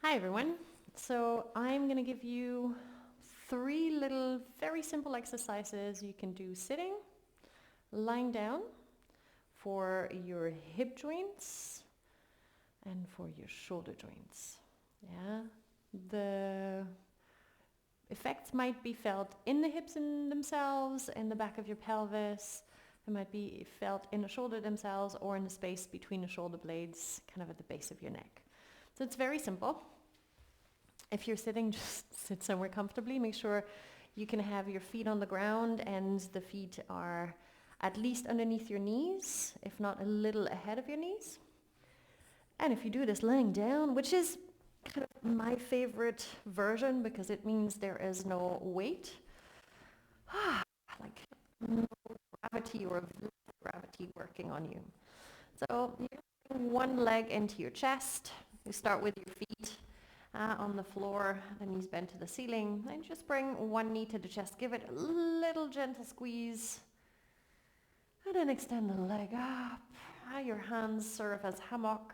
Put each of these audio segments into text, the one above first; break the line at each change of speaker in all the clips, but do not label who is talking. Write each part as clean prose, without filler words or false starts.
Hi everyone. So I'm going to give you three little very simple exercises you can do sitting, lying down for your hip joints and for your shoulder joints. Yeah. The effects might be felt in the hips in themselves, in the back of your pelvis. They might be felt in the shoulder themselves or in the space between the shoulder blades, kind of at the base of your neck. So it's very simple. If you're sitting, just sit somewhere comfortably. Make sure you can have your feet on the ground and the feet are at least underneath your knees, if not a little ahead of your knees. And if you do this laying down, which is kind of my favorite version because it means there is no weight, like no gravity or gravity working on you. So you bring one leg into your chest. You start with your feet on the floor, the knees bent to the ceiling, and just bring one knee to the chest. Give it a little gentle squeeze, and then extend the leg up. Your hands serve as hammock.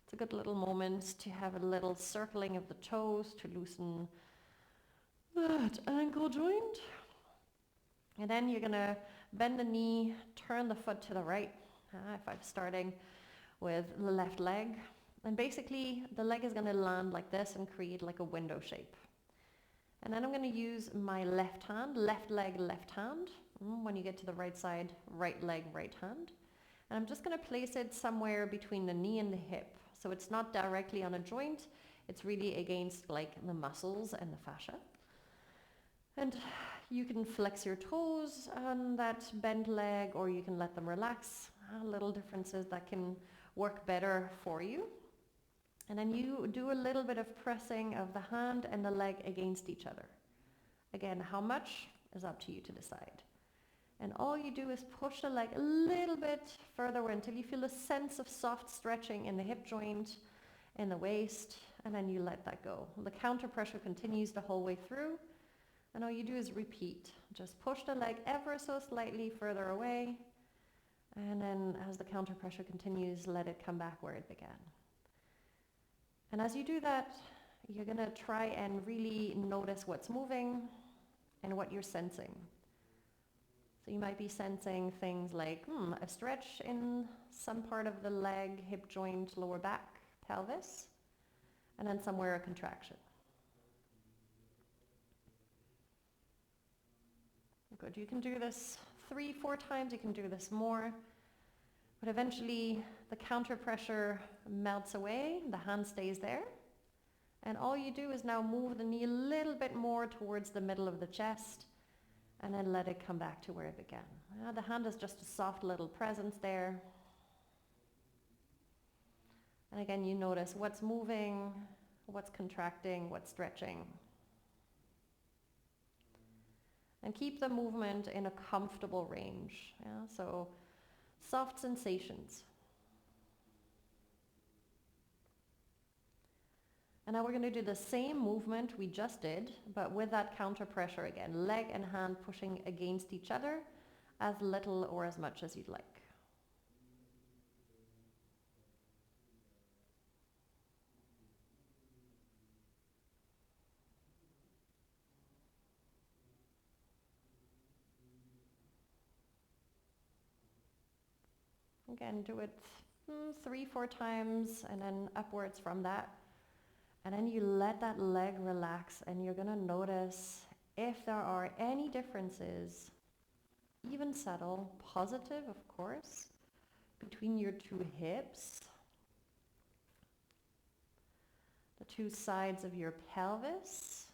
It's a good little moment to have a little circling of the toes to loosen that ankle joint. And then you're gonna bend the knee, turn the foot to the right. If I'm starting with the left leg, and basically the leg is going to land like this and create like a window shape. And then I'm going to use my left hand, left leg, left hand. When you get to the right side, right leg, right hand. And I'm just going to place it somewhere between the knee and the hip. So it's not directly on a joint. It's really against like the muscles and the fascia. And you can flex your toes on that bent leg, or you can let them relax. Little differences that can work better for you. And then you do a little bit of pressing of the hand and the leg against each other. Again, how much is up to you to decide. And all you do is push the leg a little bit further away until you feel a sense of soft stretching in the hip joint, in the waist, and then you let that go. The counter pressure continues the whole way through, and all you do is repeat. Just push the leg ever so slightly further away, and then as the counter pressure continues, let it come back where it began. And as you do that, you're going to try and really notice what's moving and what you're sensing. So you might be sensing things like a stretch in some part of the leg, hip joint, lower back, pelvis, and then somewhere a contraction. Good. You can do this 3-4 times. You can do this more. But eventually the counter pressure melts away, the hand stays there, and all you do is now move the knee a little bit more towards the middle of the chest and then let it come back to where it began. The hand is just a soft little presence there. And again, you notice what's moving, what's contracting, what's stretching. And keep the movement in a comfortable range. So soft sensations. And now we're going to do the same movement we just did, but with that counter pressure again. Leg and hand pushing against each other as little or as much as you'd like. Again, do it 3-4 times and then upwards from that. And then you let that leg relax, and you're going to notice if there are any differences, even subtle, positive of course, between your two hips, the two sides of your pelvis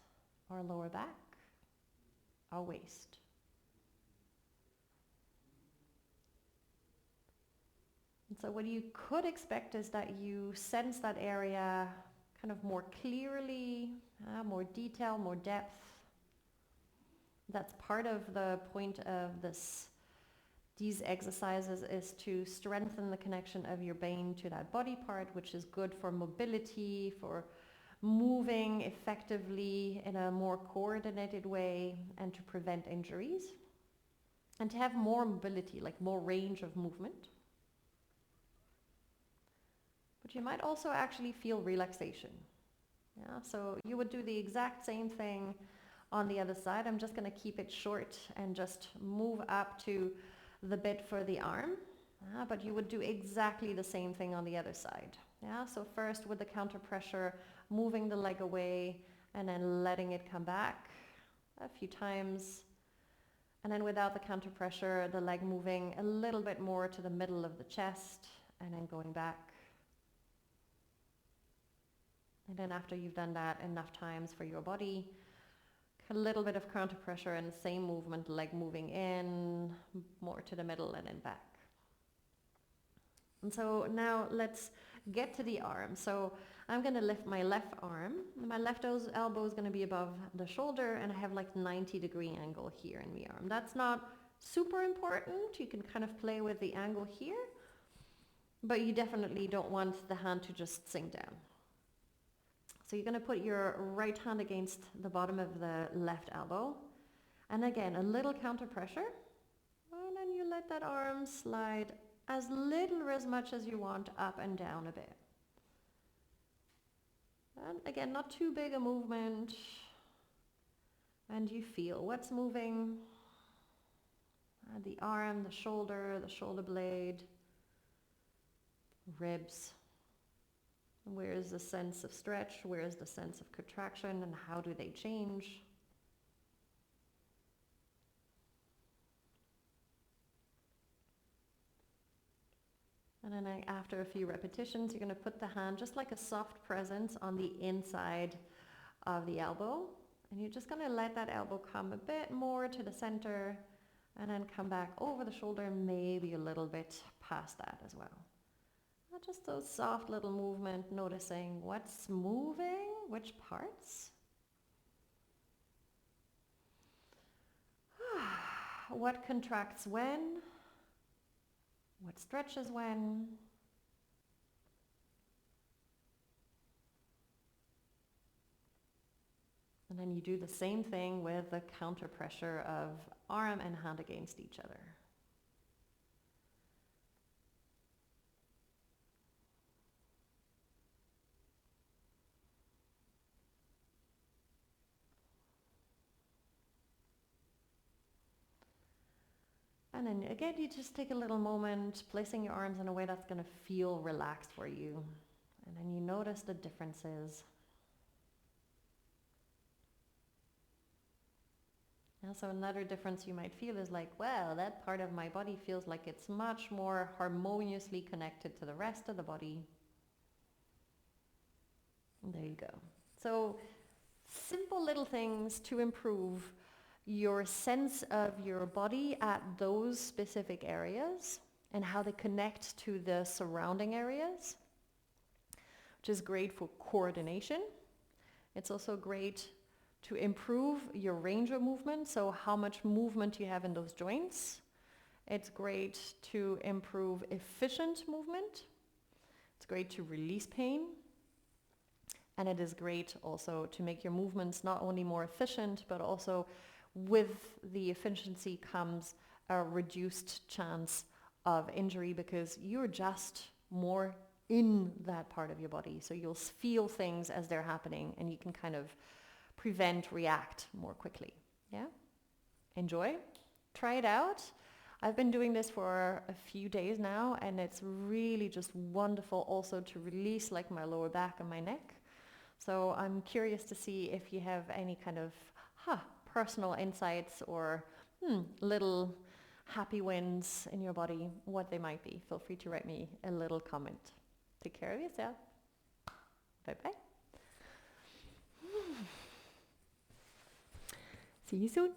or lower back, or waist. And so what you could expect is that you sense that area kind of more clearly, more detail, more depth. That's part of the point of these exercises, is to strengthen the connection of your brain to that body part, which is good for mobility, for moving effectively in a more coordinated way, and to prevent injuries, and to have more mobility, like more range of movement. But you might also actually feel relaxation. Yeah, so you would do the exact same thing on the other side. I'm just going to keep it short and just move up to the bit for the arm. But you would do exactly the same thing on the other side. Yeah, so first with the counter pressure, moving the leg away and then letting it come back a few times. And then without the counter pressure, the leg moving a little bit more to the middle of the chest and then going back. And then after you've done that enough times for your body, a little bit of counter pressure and the same movement, leg moving in, more to the middle and then back. And so now let's get to the arm. So I'm going to lift my left arm. My left elbow is going to be above the shoulder and I have like 90-degree angle here in the arm. That's not super important. You can kind of play with the angle here, but you definitely don't want the hand to just sink down. So you're going to put your right hand against the bottom of the left elbow. And again, a little counter pressure. And then you let that arm slide as little or as much as you want up and down a bit. And again, not too big a movement. And you feel what's moving. The arm, the shoulder blade, ribs. Where is the sense of stretch? Where is the sense of contraction? And how do they change? And then after a few repetitions, you're going to put the hand just like a soft presence on the inside of the elbow. And you're just going to let that elbow come a bit more to the center and then come back over the shoulder and maybe a little bit past that as well. Just those soft little movement, noticing what's moving, which parts. What contracts when? What stretches when? And then you do the same thing with the counter pressure of arm and hand against each other. And then again, you just take a little moment, placing your arms in a way that's going to feel relaxed for you. And then you notice the differences. And so another difference you might feel is like, well, that part of my body feels like it's much more harmoniously connected to the rest of the body. And there you go. So simple little things to improve your sense of your body at those specific areas and how they connect to the surrounding areas, which is great for coordination. It's also great to improve your range of movement, so how much movement you have in those joints. It's great to improve efficient movement. It's great to release pain. And it is great also to make your movements not only more efficient, but also with the efficiency comes a reduced chance of injury because you're just more in that part of your body. So you'll feel things as they're happening and you can kind of react more quickly. Yeah? Enjoy. Try it out. I've been doing this for a few days now and it's really just wonderful also to release like my lower back and my neck. So I'm curious to see if you have any kind of personal insights or little happy wins in your body, what they might be. Feel free to write me a little comment. Take care of yourself. Bye-bye. See you soon.